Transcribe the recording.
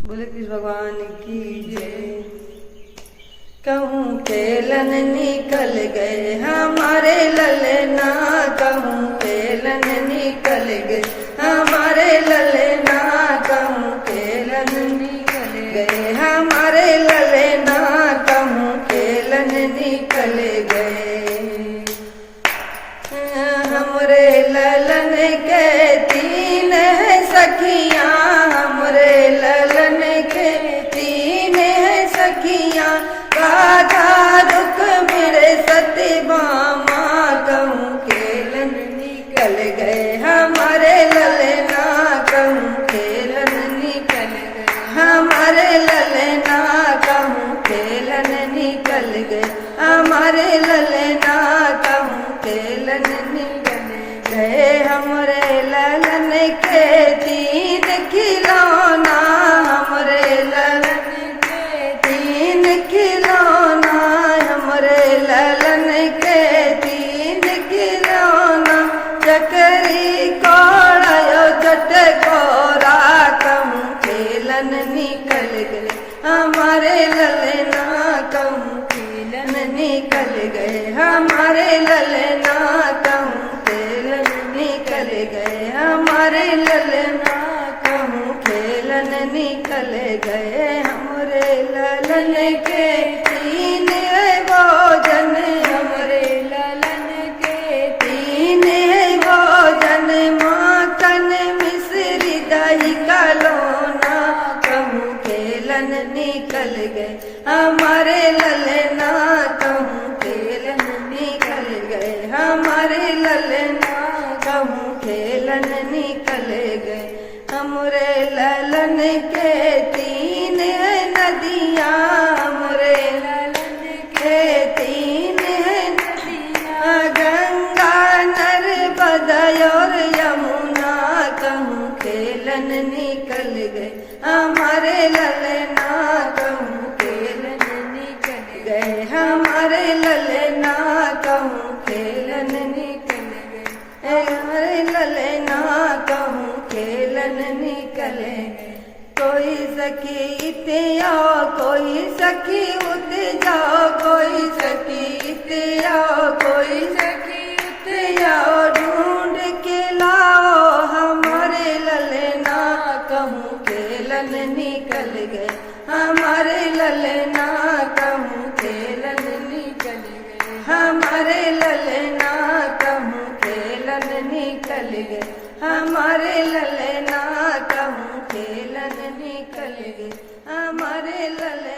बोले कृष्ण भगवान की जय। कहूँ खेलन निकल गए हमारे ललना, कहूँ खेलन निकल गए हमारे ललना, कहूँ खेलन निकल गए हमारे ललना, कहूँ खेलन निकल गए। हमरे ललन के तीन है सखियाँ, हमरे ललन के तीन है सखियाँ, गाधा दुख मेरे सत्यभामा, कहूँ खेलन निकल गए हमारे ललना, कहूँ खेलन निकल गए हमारे ललना, कहूँ खेलन निकल गए हमारे ललना, कहूँ खेलन निकल गए हमरे ललन के तीन खिलौना, हमरे ललन के तीन खिलौना, हमरे ललन के तीन खिलौना, चकरी कोड़ायो चटकोरा, कहूँ खेलन निकल गए हमारे ललना, कहूँ खेलन निकल गए हमारे ललना, कहूँ खेलन निकल गए हमारे ललना, कहूँ खेलन निकल गए हमरे ललन के तीन भोजन, हमरे ललन के तीन भोजन, माखन मिश्री दही कलोना, कहूँ खेलन निकल गए हमारे ललना, कहूँ खेलन निकल गए हमारे ललना, कहूँ खेलन निकल गए हमरे ललन के तीन नदियाँ, हमरे ललन के तीन नदियाँ, गंगा नर्मदा और यमुना, कहूँ खेलन निकल गए हमारे ललना, कहूँ खेलन निकल गए हमारे ललना, कहूँ खेलन निकल गए हमारे ललना, कहूँ खेलन निकल गए। कोई सखी इत आओ, कोई सखी उत जाओ, कोई सखी इत आओ, कोई सखी उत आओ, ढूंढ के लाओ हमारे ललना, कहूँ खेलन निकल गए हमारे ललना, कहूँ खेलन निकल गए हमारे ललना, कहूँ खेलन निकल गए हमारे ललना, कहूँ खेलन निकल गए हमारे ललना।